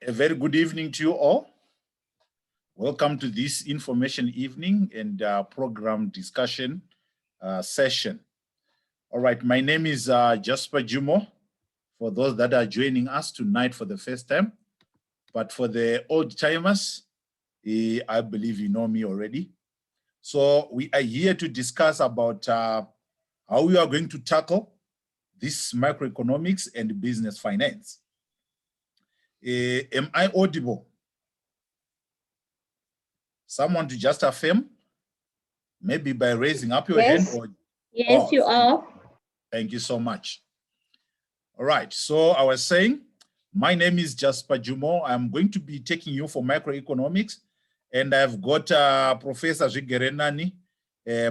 A very good evening to you all. Welcome to this information evening and program discussion session. All right, my name is Jasper Jumo. For those that are joining us tonight for the first time, but for the old timers, I believe you know me already. So we are here to discuss about how we are going to tackle this microeconomics and business finance. Am I audible? Someone to just affirm, maybe by raising up your hand. Or, yes, you are. Thank you so much. All right, so I was saying, my name is Jasper Jumo. I'm going to be taking you for microeconomics, and I've got Professor Zvigerenani,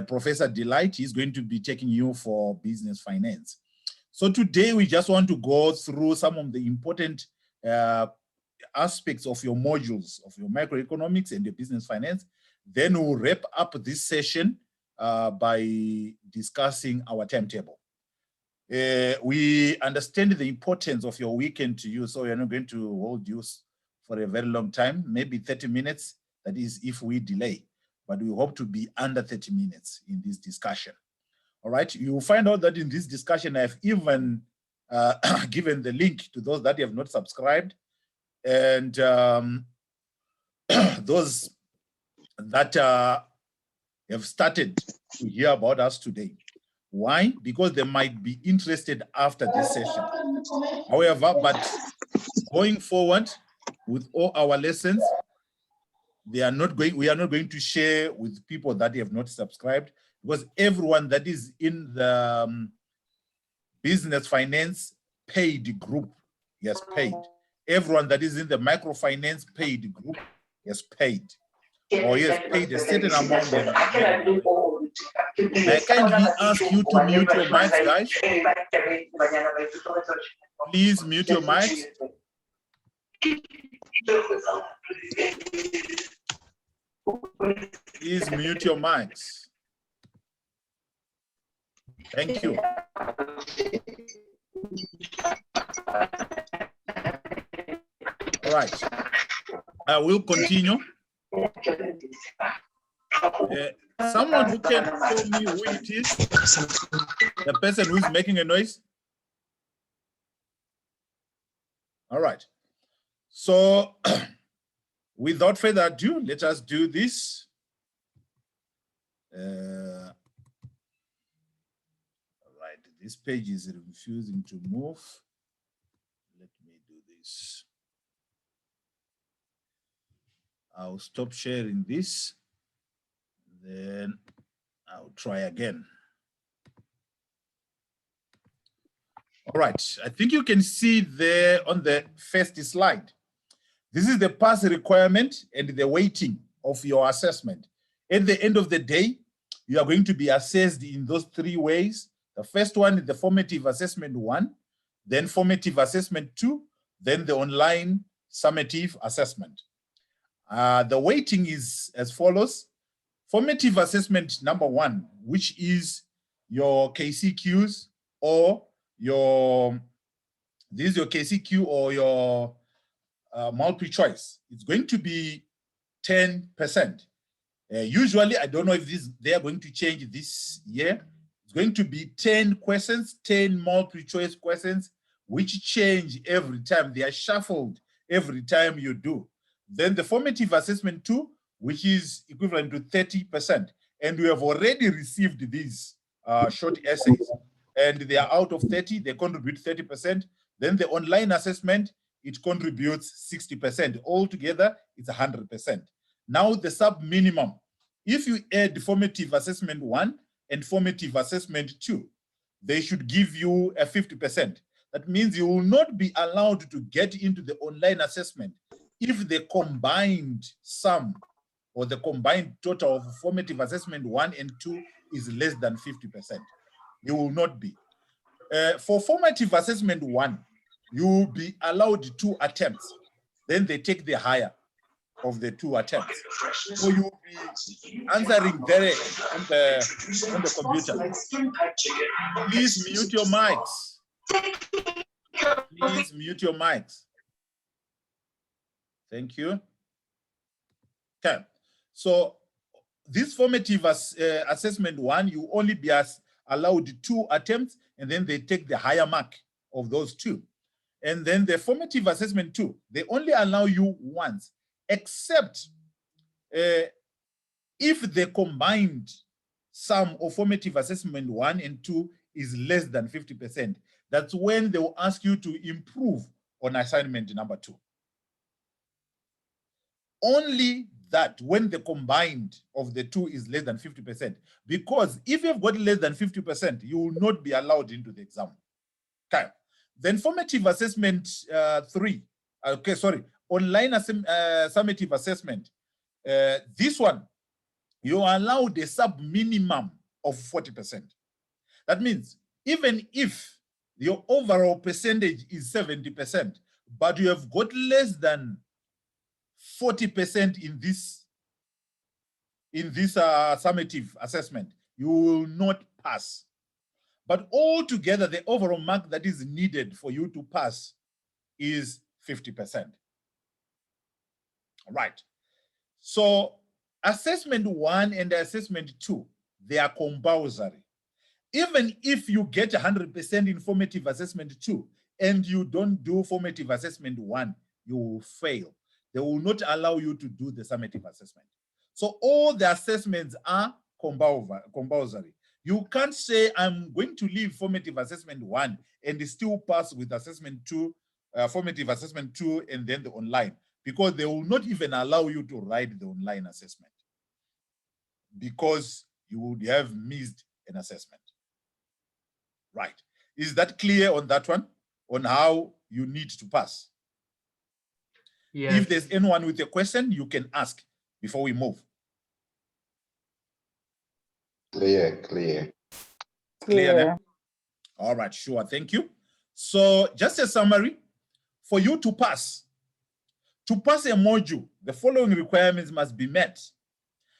Professor Delight. He's going to be taking you for business finance. So today we just want to go through some of the important aspects of your modules of your microeconomics and your business finance. Then we'll wrap up this session by discussing our timetable. We understand the importance of your weekend to you, so we're not going to hold you for a very long time, maybe 30 minutes, that is if we delay, but we hope to be under 30 minutes in this discussion. All right, you will find out that in this discussion, I've even given the link to those that have not subscribed, and those that have started to hear about us today. Why? Because they might be interested after this session. However, but going forward with all our lessons, we are not going to share with people that have not subscribed, because everyone that is in the business finance paid group is paid. Everyone that is in the microfinance paid group is paid, or he has paid a certain amount. I kindly ask you to mute your mics, guys. Please mute your mics. Please mute your mics. Thank you. All right. I will continue. Someone who can tell me who it is, the person who is making a noise. All right. So without further ado, let us do this. All right, this page is refusing to move. Let me do this. I'll stop sharing this. Then I'll try again. All right, I think you can see there on the first slide. This is the pass requirement and the weighting of your assessment. At the end of the day, you are going to be assessed in those three ways. The first one is the formative assessment 1, then formative assessment 2, then the online summative assessment. The weighting is as follows. Formative assessment number 1, which is your KCQs or this is your KCQ or your multiple choice. It's going to be 10%. Usually, I don't know if they are going to change this year. It's going to be 10 questions, 10 multiple choice questions, which change every time. They are shuffled every time you do. Then the formative assessment 2, which is equivalent to 30%. And we have already received these short essays. And they are out of 30, they contribute 30%. Then the online assessment, it contributes 60%. Altogether, it's 100%. Now the sub-minimum. If you add formative assessment 1 and formative assessment 2, they should give you a 50%. That means you will not be allowed to get into the online assessment if the combined sum or the combined total of formative assessment 1 and 2 is less than 50%. You will not be. For formative assessment 1, you will be allowed 2 attempts. Then they take the higher of the 2 attempts. So you will be answering direct on the computer. Please mute your mics. Please mute your mics. Thank you. Okay. So this formative assessment 1, you only be allowed 2 attempts, and then they take the higher mark of those 2. And then the formative assessment 2, they only allow you once, except if the combined sum of formative assessment 1 and 2 is less than 50%. That's when they will ask you to improve on assignment number 2. Only that when the combined of the 2 is less than 50%, because if you've got less than 50%, you will not be allowed into the exam. Okay. Then formative assessment 3, okay, sorry, online summative assessment. This one, you are allowed a sub-minimum of 40%. That means even if your overall percentage is 70%, but you have got less than 40% in this summative assessment, you will not pass. But altogether, the overall mark that is needed for you to pass is 50%. All right. So assessment 1 and assessment 2, they are compulsory. Even if you get 100% in formative assessment 2 and you don't do formative assessment 1, you will fail. They will not allow you to do the summative assessment. So all the assessments are compulsory. You can't say, I'm going to leave formative assessment 1 and still pass with assessment 2, formative assessment 2, and then the online, because they will not even allow you to write the online assessment because you would have missed an assessment. Right. Is that clear on that one, on how you need to pass? Yes. If there's anyone with a question, you can ask before we move. Clear. Clear now? All right, sure, thank you. So just a summary, for you to pass a module, the following requirements must be met.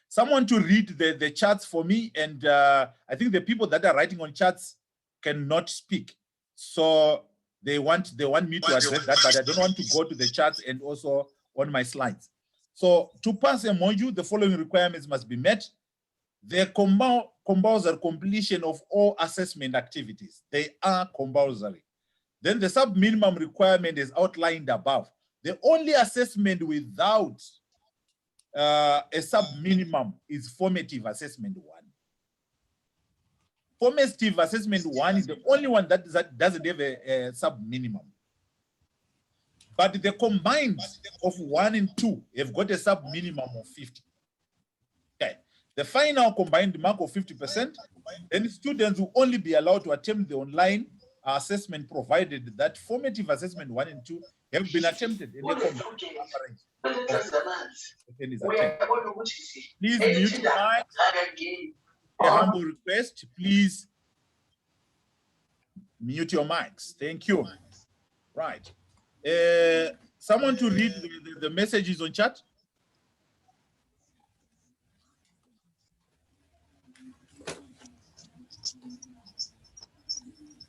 Someone to read the charts for me, and I think the people that are writing on charts cannot speak. So they want me to address that, but I don't want to go to the charts and also on my slides. So to pass a module, the following requirements must be met. The compulsory completion of all assessment activities. They are compulsory. Then the sub-minimum requirement is outlined above. The only assessment without a sub-minimum is formative assessment 1. Formative assessment 1 is the only one that doesn't have a sub-minimum. But the combined of 1 and 2 have got a sub-minimum of 50. Okay. The final combined mark of 50%, then students will only be allowed to attempt the online assessment provided that formative assessment 1 and 2 have been attempted in the combined average. Please mute your mic. A humble request, please mute your mics. Thank you. Right. Someone to read the messages on chat.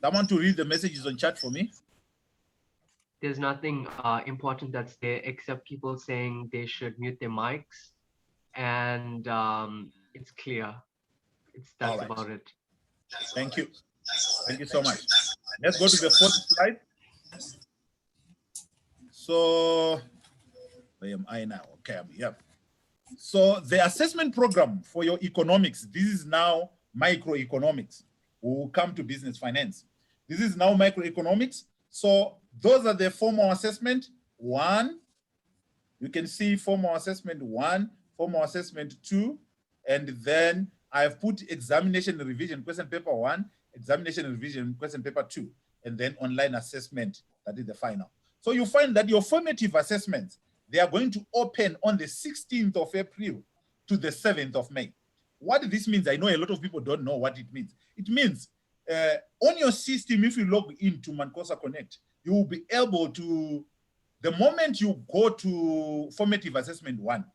Someone to read the messages on chat for me. There's nothing important that's there except people saying they should mute their mics, and it's clear. That's right. about it. Thank you. Thank you so much. Let's go to the fourth slide. So where am I now? Okay, I'm here. So the assessment program for your economics, this is now microeconomics. We'll come to business finance. This is now microeconomics. So those are the formal assessment 1. You can see formal assessment 1, formal assessment 2, and then I've put examination revision question paper 1, examination revision question paper 2, and then online assessment, that is the final. So you find that your formative assessments, they are going to open on the 16th of April to the 7th of May. What this means, I know a lot of people don't know what it means. It means on your system, if you log into Mancosa Connect, you will be able to, the moment you go to formative assessment 1,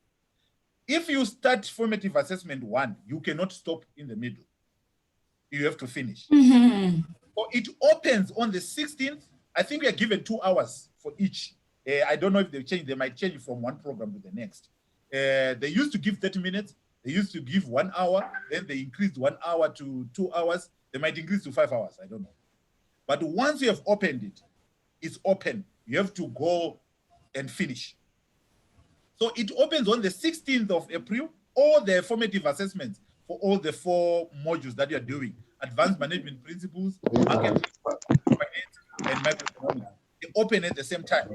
if you start formative assessment 1, you cannot stop in the middle. You have to finish. So it opens on the 16th. I think we are given 2 hours for each I don't know if they've changed. They might change from one program to the next. They used to give 30 minutes. They used to give 1 hour. Then they increased 1 hour to 2 hours. They might increase to 5 hours. I don't know. But once you have opened it, it's open. You have to go and finish. So it opens on the 16th of April, all the formative assessments for all the 4 modules that you're doing: advanced management principles, market, finance, and microeconomics. They open at the same time.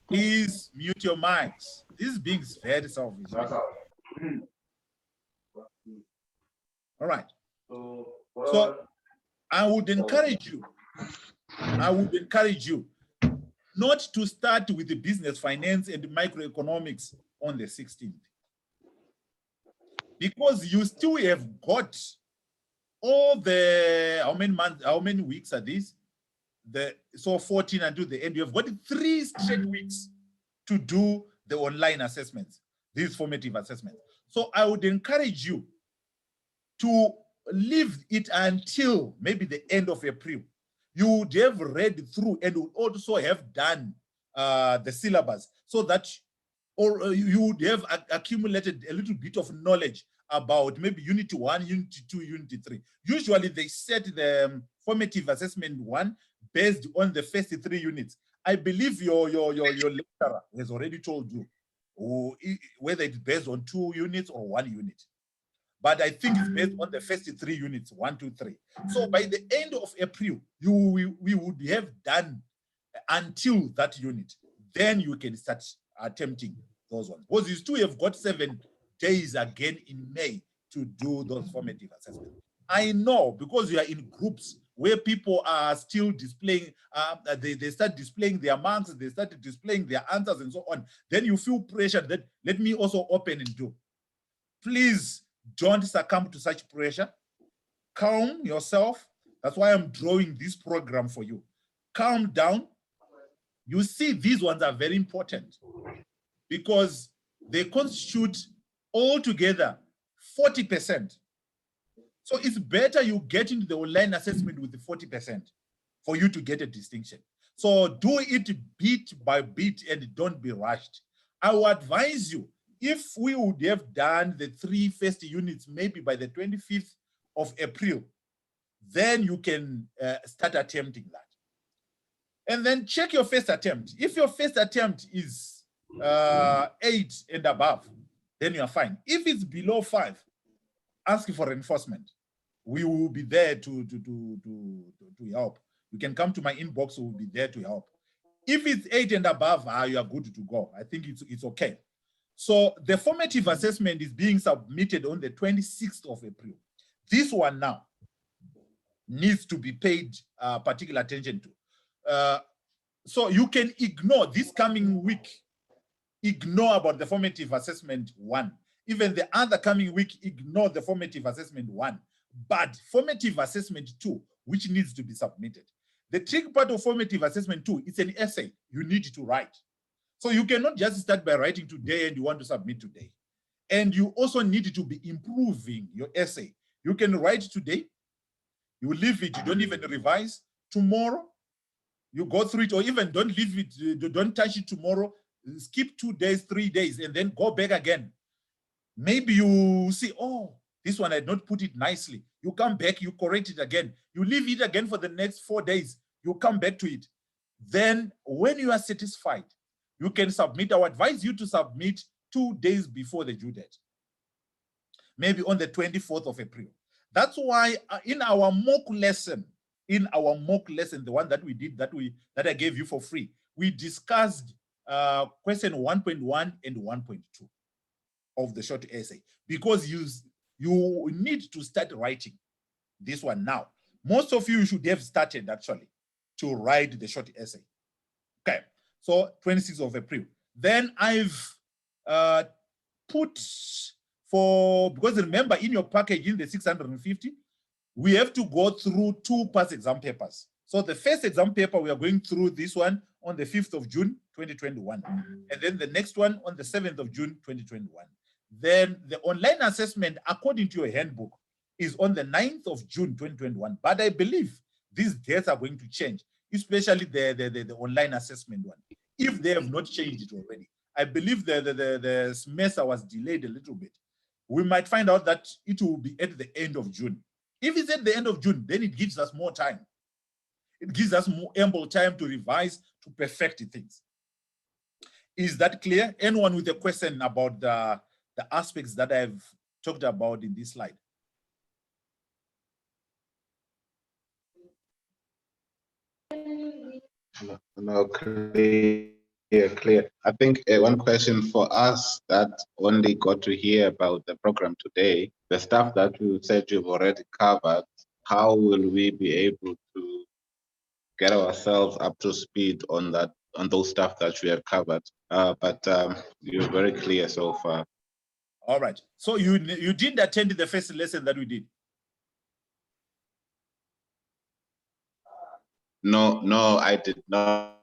Please mute your mics. This is being very selfish. Right? All right. So I would encourage you not to start with the business, finance, and microeconomics on the 16th. Because you still have got all the, how many months, how many weeks are these? So 14 until the end. You have got 3 straight weeks to do the online assessments, these formative assessments. So I would encourage you to leave it until maybe the end of April. You would have read through and would also have done the syllabus, so that you would have accumulated a little bit of knowledge about maybe Unit 1, Unit 2, Unit 3. Usually they set the formative assessment 1 based on the first 3 units. I believe your lecturer has already told you whether it's based on 2 units or 1 unit. But I think it's based on the first 3 units, 1, 2, 3. So by the end of April, we would have done until that unit. Then you can start attempting those ones. Because you still have got 7 days again in May to do those formative assessments. I know, because you are in groups where people are still displaying, they start displaying their marks, they start displaying their answers and so on. Then you feel pressured that let me also open and do. Please don't succumb to such pressure. Calm yourself. That's why I'm drawing this program for you. Calm down. You see, these ones are very important because they constitute altogether 40%. So it's better you get into the online assessment with the 40% for you to get a distinction. So do it bit by bit and don't be rushed. I will advise you, if we would have done the 3 first units maybe by the 25th of April, then you can start attempting that. And then check your first attempt. If your first attempt is 8 and above, then you are fine. If it's below 5, ask for reinforcement. We will be there to help. You can come to my inbox, we will be there to help. If it's 8 and above, you are good to go. I think it's okay. So the formative assessment is being submitted on the 26th of April. This one now needs to be paid particular attention to. So you can ignore this coming week, ignore about the formative assessment 1. Even the other coming week, ignore the formative assessment 1. But formative assessment 2, which needs to be submitted. The tricky part of formative assessment 2, it's an essay you need to write. So you cannot just start by writing today and you want to submit today. And you also need to be improving your essay. You can write today, you leave it, you don't even revise. Tomorrow, you go through it, or even don't leave it, don't touch it tomorrow, skip 2 days, 3 days, and then go back again. Maybe you see, oh, this one I did not put it nicely. You come back, you correct it again. You leave it again for the next 4 days. You come back to it. Then when you are satisfied, you can submit. I would advise you to submit 2 days before the due date. Maybe on the 24th of April. That's why in our mock lesson, the one that we did, that I gave you for free, we discussed question 1.1 and 1.2 of the short essay, because you need to start writing this one now. Most of you should have started actually to write the short essay. Okay, so 26th of April. Then I've put because remember in your package in the 650, we have to go through 2 past exam papers. So the first exam paper, we are going through this one on the 5th of June, 2021. And then the next one on the 7th of June, 2021. Then the online assessment, according to your handbook, is on the 9th of June, 2021. But I believe these dates are going to change. especially the online assessment one, if they have not changed it already. I believe the semester was delayed a little bit. We might find out that it will be at the end of June. If it's at the end of June, then it gives us more time. It gives us more ample time to revise, to perfect things. Is that clear? Anyone with a question about the aspects that I've talked about in this slide? No, clear. I think one question for us that only got to hear about the program today, the stuff that you said you've already covered, how will we be able to get ourselves up to speed on that, on those stuff that we have covered? But you're very clear so far. All right. So you didn't attend the first lesson that we did? No, I did not.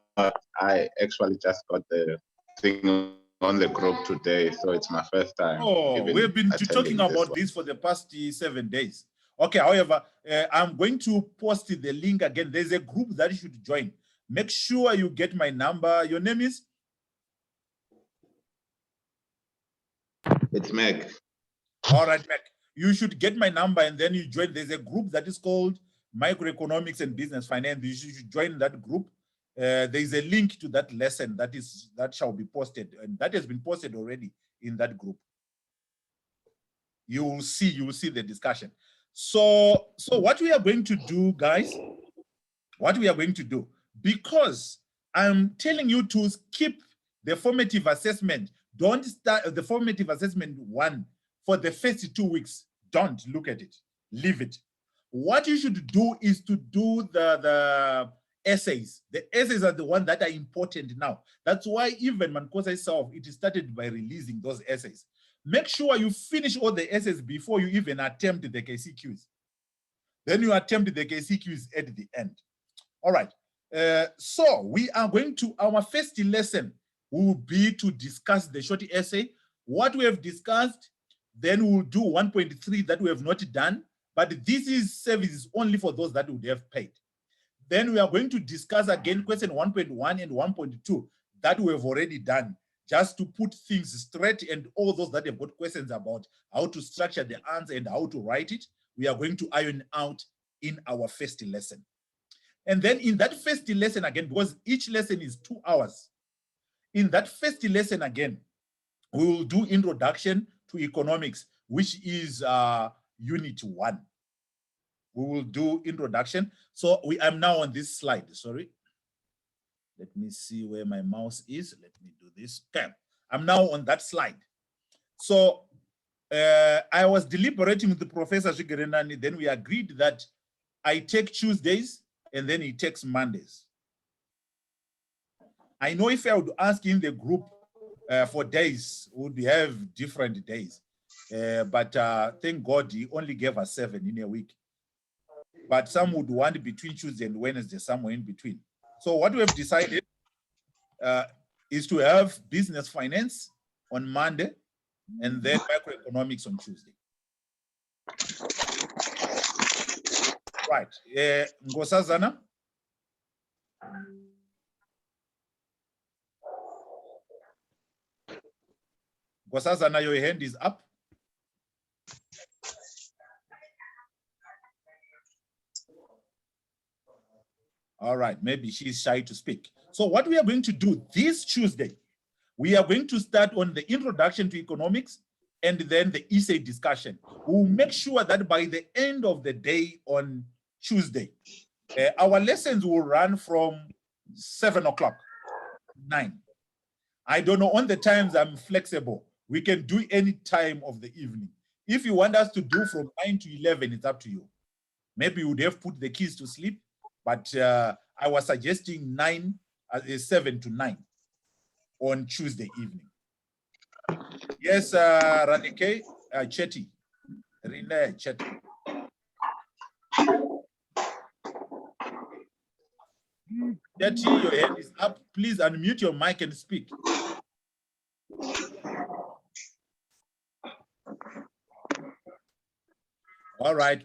I actually just got the thing on the group today, so it's my first time. Oh, we've been talking about this for the past 7 days. Okay, however, I'm going to post the link again. There's a group that you should join. Make sure you get my number. Your name is? It's Meg. All right, Meg. You should get my number and then you join. There's a group that is called Microeconomics and Business Finance. You should join that group. There's a link to that lesson that shall be posted, and that has been posted already in that group. You will see the discussion. So what we are going to do, guys, because I'm telling you to skip the formative assessment, don't start the formative assessment one for the first 2 weeks. Don't look at it, leave it. What you should do is to do the essays. The essays are the ones that are important now. That's why even Mankosa itself, it started by releasing those essays. Make sure you finish all the essays before you even attempt the KCQs. Then you attempt the KCQs at the end. All right. So we are going to, our first lesson will be to discuss the short essay. What we have discussed, then we'll do 1.3 that we have not done, but this is services only for those that would have paid. Then we are going to discuss again question 1.1 and 1.2 that we have already done, just to put things straight, and all those that have got questions about how to structure the answer and how to write it, we are going to iron out in our first lesson. And then in that first lesson again, because each lesson is 2 hours, in that first lesson again, we will do introduction to economics, which is unit 1. We will do introduction. So I'm now on this slide, sorry. Let me see where my mouse is. Let me do this. Okay, I'm now on that slide. So I was deliberating with the Professor Shigerenani, then we agreed that I take Tuesdays and then he takes Mondays. I know if I would ask in the group for days, we would have different days. But thank God he only gave us 7 in a week. But some would want between Tuesday and Wednesday, somewhere in between. So what we have decided is to have business finance on Monday and then microeconomics on Tuesday. Right, Nkosazana. Nkosazana, your hand is up. All right, maybe she's shy to speak. So what we are going to do this Tuesday, we are going to start on the introduction to economics and then the essay discussion. We'll make sure that by the end of the day on Tuesday, our lessons will run from 7 o'clock, 9. I don't know, on the times I'm flexible. We can do any time of the evening. If you want us to do from 9 to 11, it's up to you. Maybe you would have put the kids to sleep, but I was suggesting 7 to 9 on Tuesday evening. Yes, Ranike Chetty. Rene Chetty. Chetty, your hand is up. Please unmute your mic and speak. All right.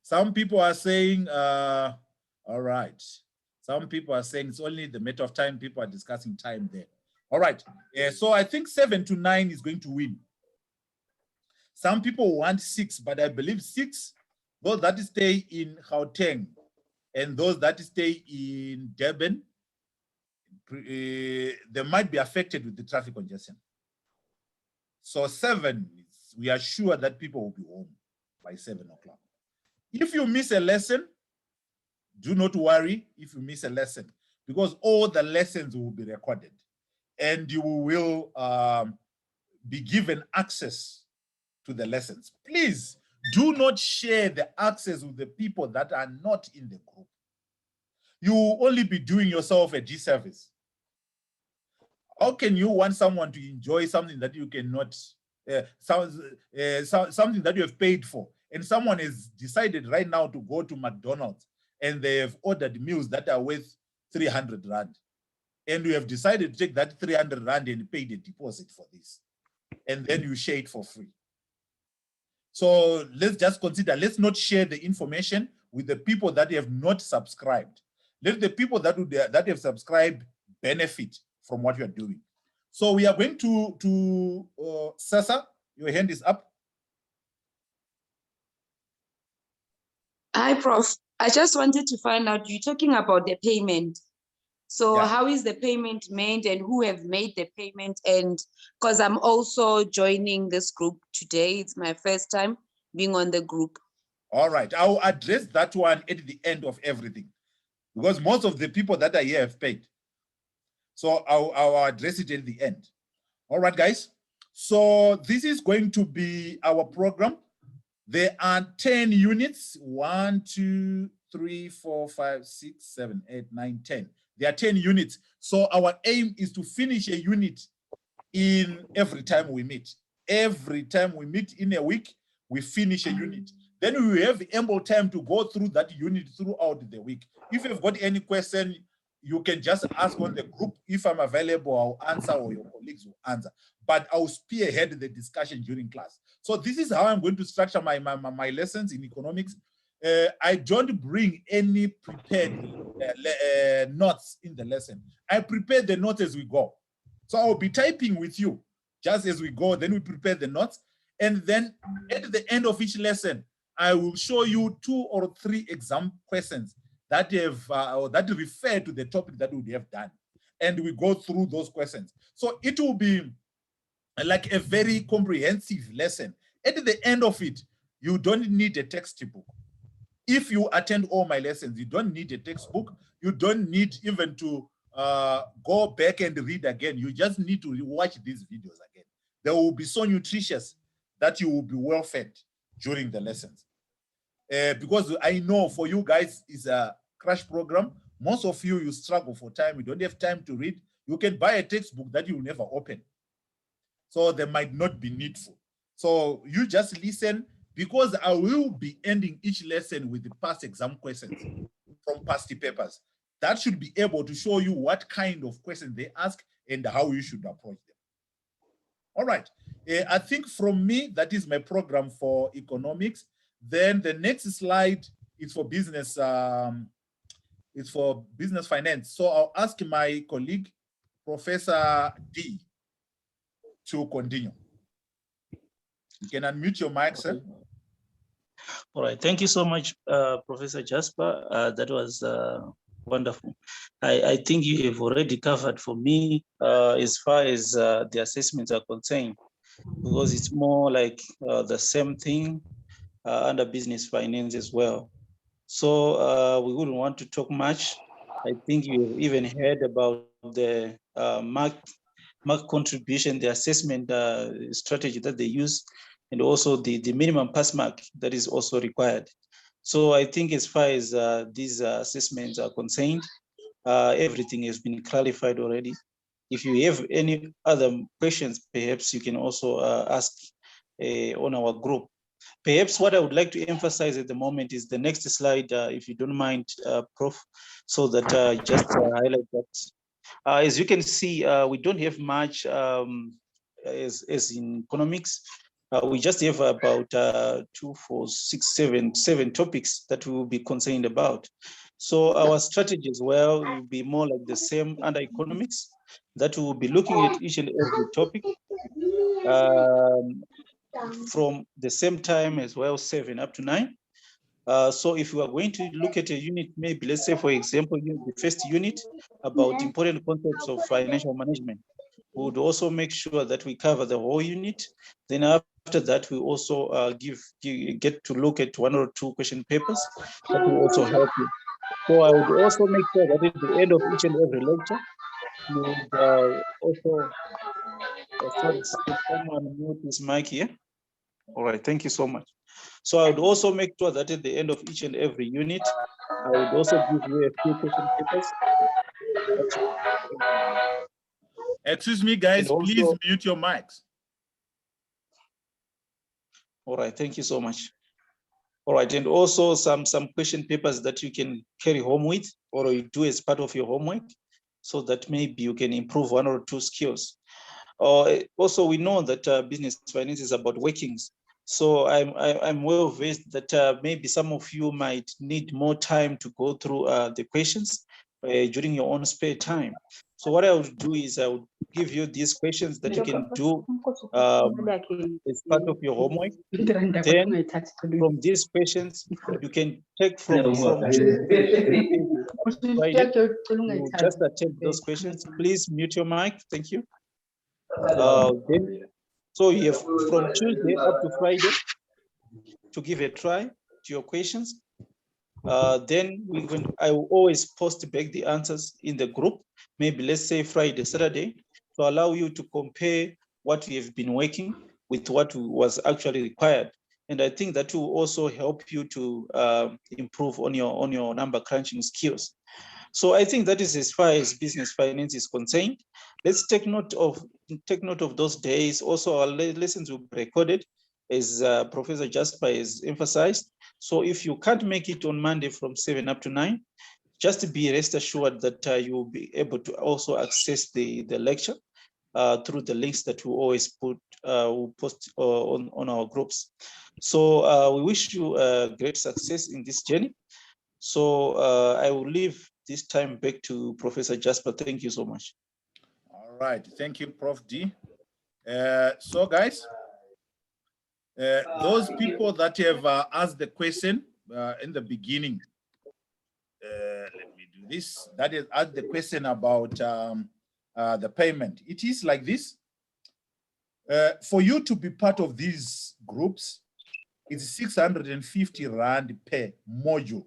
Some people are saying, all right. Some people are saying it's only the matter of time. People are discussing time there. All right. So I think 7 to 9 is going to win. Some people want 6, but I believe 6, those that stay in Gauteng and those that stay in Durban, they might be affected with the traffic congestion. So 7, we are sure that people will be home by 7 o'clock. If you miss a lesson, do not worry if you miss a lesson, because all the lessons will be recorded and you will be given access to the lessons. Please do not share the access with the people that are not in the group. You will only be doing yourself a disservice. How can you want someone to enjoy something that you cannot, something that you have paid for, and someone has decided right now to go to McDonald's and they have ordered meals that are worth 300 Rand. And you have decided to take that 300 Rand and pay the deposit for this. And then you share it for free. So let's just consider, let's not share the information with the people that have not subscribed. Let the people that have subscribed benefit from what you are doing. So we are going to Sasa, your hand is up. Hi, Prof. I just wanted to find out, you're talking about the payment. So Yeah. how is the payment made and who have made the payment? And because I'm also joining this group today, it's my first time being on the group. All right, I'll address that one at the end of everything, because most of the people that are here have paid. So I'll address it at the end. All right, guys. So this is going to be our program. There are 10 units, 1, 2, 3, 4, 5, 6, 7, 8, 9, 10. There are 10 units. So our aim is to finish a unit in every time we meet. Every time we meet in a week, we finish a unit. Then we will have ample time to go through that unit throughout the week. If you've got any question, you can just ask on the group. If I'm available, I'll answer, or your colleagues will answer. But I'll spearhead the discussion during class. So this is how I'm going to structure my lessons in economics. I don't bring any prepared notes in the lesson. I prepare the notes as we go. So I'll be typing with you just as we go, then we prepare the notes. And then at the end of each lesson, I will show you 2 or 3 exam questions that have or that refer to the topic that we have done. And we go through those questions. So it will be like a very comprehensive lesson. At the end of it, you don't need a textbook. If you attend all my lessons, you don't need a textbook. You don't need even to go back and read again. You just need to watch these videos again. They will be so nutritious that you will be well fed during the lessons. Because I know for you guys, it's a crash program. Most of you struggle for time. You don't have time to read. You can buy a textbook that you will never open. So they might not be needful. So you just listen, because I will be ending each lesson with the past exam questions from past papers. That should be able to show you what kind of questions they ask and how you should approach them. All right. I think from me, that is my program for economics. Then the next slide is for business. It's for business finance. So I'll ask my colleague, Professor D, to continue. You can unmute your mic, sir. All right, thank you so much, Professor Jasper. That was wonderful. I think you have already covered for me as far as the assessments are concerned, because it's more like the same thing under business finance as well. So we wouldn't want to talk much. I think you even heard about the mark contribution, the assessment strategy that they use, and also the minimum pass mark that is also required. So I think as far as these assessments are concerned, everything has been clarified already. If you have any other questions, perhaps you can also ask on our group. Perhaps what I would like to emphasize at the moment is the next slide, if you don't mind, Prof, so that just highlight that. As you can see, we don't have much as in economics. We just have about 2, 4, 6, 7 topics that we will be concerned about. So our strategy as well will be more like the same under economics, that we will be looking at each and every topic from the same time as well, 7 up to 9. So if we are going to look at a unit, maybe let's say, for example, the first unit about important concepts of financial management, we would also make sure that we cover the whole unit. Then after that, we also get to look at 1 or 2 question papers that will also help you. So I would also make sure that at the end of each and every lecture, you would also, sorry, could someone mute his mic here? All right, thank you so much. So I would also make sure that at the end of each and every unit, I would also give you a few question papers. Excuse me, guys, And please also- mute your mics. All right, thank you so much. All right, and also some question papers that you can carry home with, or you do as part of your homework, so that maybe you can improve 1 or 2 skills. Also, we know that business finance is about workings. So I'm well versed that maybe some of you might need more time to go through the questions during your own spare time. So what I would do is I would give you these questions that you can do as part of your homework. Then from these questions, you can take from Tuesday to Friday. You just attempt those questions. Please mute your mic. Thank you. So you have from Tuesday up to Friday to give a try to your questions. Then I will always post back the answers in the group, maybe let's say Friday, Saturday, to allow you to compare what we have been working with what was actually required. And I think that will also help you to improve on your number crunching skills. So I think that is as far as business finance is concerned. Let's take note of those days. Also, our lessons will be recorded, as Professor Jasper has emphasized. So if you can't make it on Monday from 7 up to 9, just be rest assured that you will be able to also access the lecture through the links that we always we'll post on our groups. So we wish you great success in this journey. So I will leave this time back to Professor Jasper. Thank you so much. All right, thank you, Prof. D. So guys, those people that have asked the question in the beginning, let me do this, that is asked the question about the payment. It is like this. For you to be part of these groups, it's 650 Rand per module.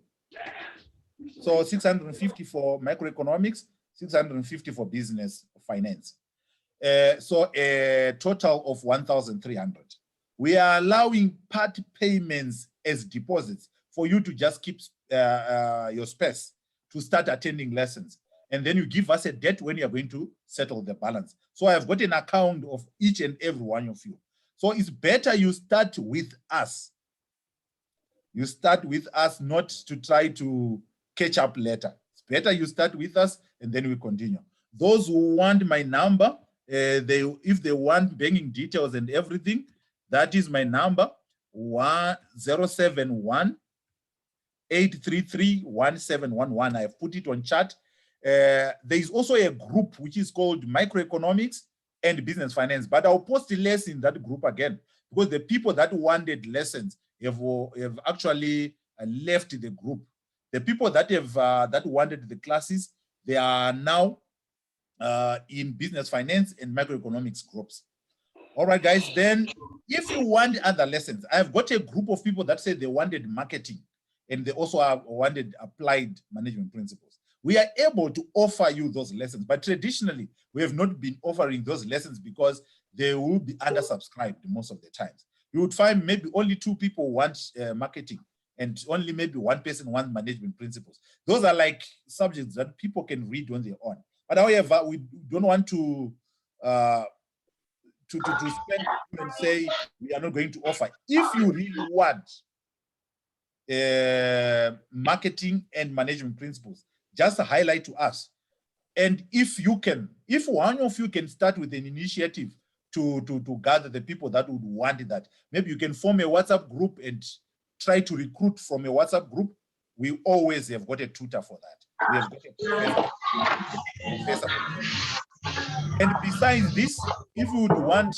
So 650 for microeconomics, 650 for business finance. So a total of 1,300. We are allowing part payments as deposits for you to just keep your space to start attending lessons. And then you give us a date when you are going to settle the balance. So I've got an account of each and every one of you. So it's better you start with us. You start with us, not to try to catch up later. It's better you start with us and then we continue. Those who want my number, if they want banking details and everything, that is my number, 071 833 1711. I have put it on chat. There is also a group which is called Microeconomics and Business Finance, but I'll post the lesson in that group again, because the people that wanted lessons have actually left the group. The people that have that wanted the classes, they are now in Business Finance and Microeconomics groups. All right, guys, then if you want other lessons, I've got a group of people that say they wanted marketing and they also wanted applied management principles. We are able to offer you those lessons, but traditionally, we have not been offering those lessons because they will be undersubscribed most of the times. You would find maybe only 2 people want marketing and only maybe 1 person wants management principles. Those are like subjects that people can read on their own. But however, we don't want to spend and say we are not going to offer. If you really want marketing and management principles, just highlight to us. And if one of you can start with an initiative to gather the people that would want that, maybe you can form a WhatsApp group and try to recruit from a WhatsApp group we always have got a tutor for that. We have got a professor. And besides this, if you would want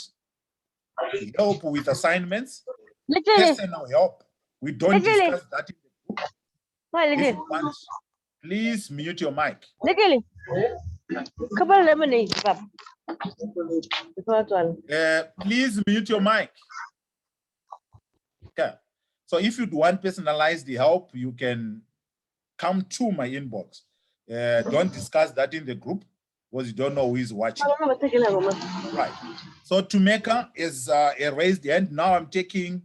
help with assignments, personal help, we don't discuss that in the group. If you want, please mute your mic. Please mute your mic. Okay. So if you'd want personalized help, you can come to my inbox. Don't discuss that in the group because you don't know who is watching. Right. So Tumeka is a raised hand. Now I'm taking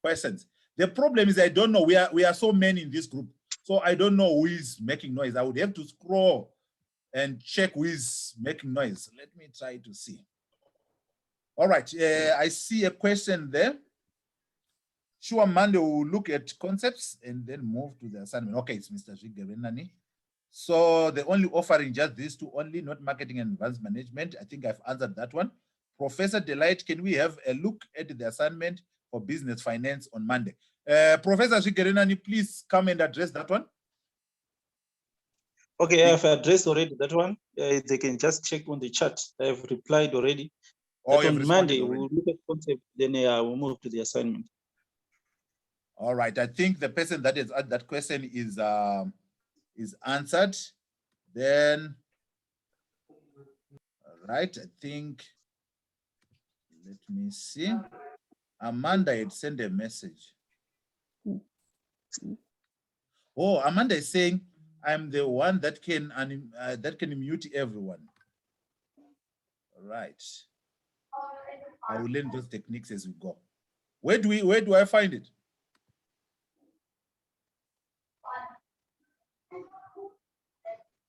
questions. The problem is I don't know. We are so many in this group, so I don't know who is making noise. I would have to scroll and check who is making noise. Let me try to see. All right. I see a question there. Sure, Monday will look at concepts and then move to the assignment. Okay, it's Mr. Zvigebenani. So the only offering just these two only, not marketing and advanced management. I think I've answered that one. Professor Delight, can we have a look at the assignment for business finance on Monday? Professor Zvigebenani, please come and address that one. Okay, I've addressed already that one. They can just check on the chat. I've replied already. Oh, That you've on Monday, responded already. we'll look at concept, then we'll move to the assignment. All right. I think the person that is at that question is answered. Then, all right. I think. Let me see. Amanda had sent a message. Oh, Amanda is saying, "I'm the one that can mute everyone." All right. I will learn those techniques as we go. Where do I find it?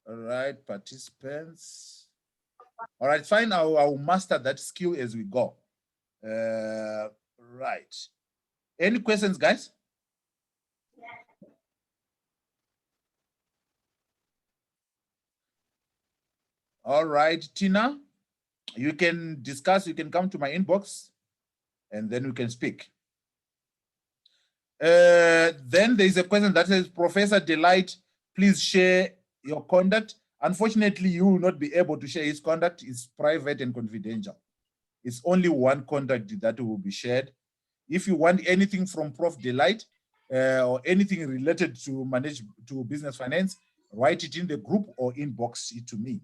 All right, participants. All right, fine. I'll master that skill as we go. Right. Any questions, guys? All right, Tina, you can discuss. You can come to my inbox, and then we can speak. Then there is a question that says, Professor Delight, please share your contact. Unfortunately, you will not be able to share his contact. It's private and confidential. It's only one contact that will be shared. If you want anything from Prof. Delight or anything related to business finance, write it in the group or inbox it to me.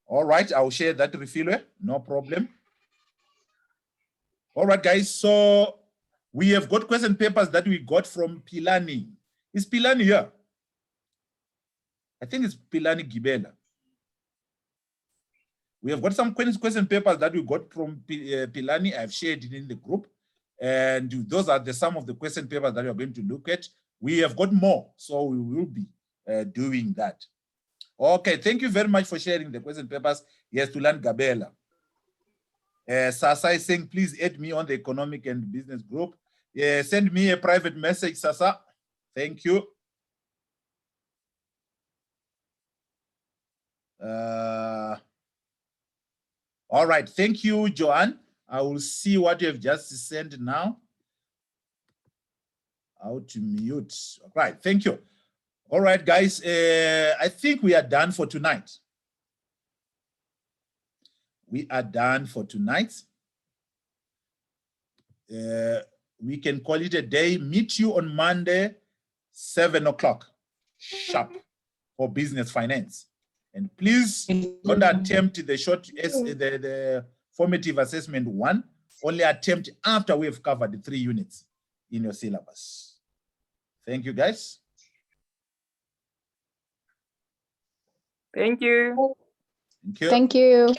All right, I'll share that refill, no problem. All right, guys, so we have got question papers that we got from Pilani. Is Pilani here? I think it's Pilani Gibela. We have got some question papers that we got from Pilani. I've shared it in the group. And those are some of the question papers that we are going to look at. We have got more, so we will be doing that. Okay, thank you very much for sharing the question papers. Yes, Tulan Gabela. Sasa is saying, please add me on the economic and business group. Send me a private message, Sasa. Thank you. All right, thank you, Joanne. I will see what you have just sent now. How to mute. All right, thank you. All right, guys, I think we are done for tonight. We are done for tonight. We can call it a day. Meet you on Monday, 7 o'clock sharp for business finance. And please don't attempt the formative assessment 1. Only attempt after we have covered the 3 units in your syllabus. Thank you, guys. Thank you. Thank you. Thank you.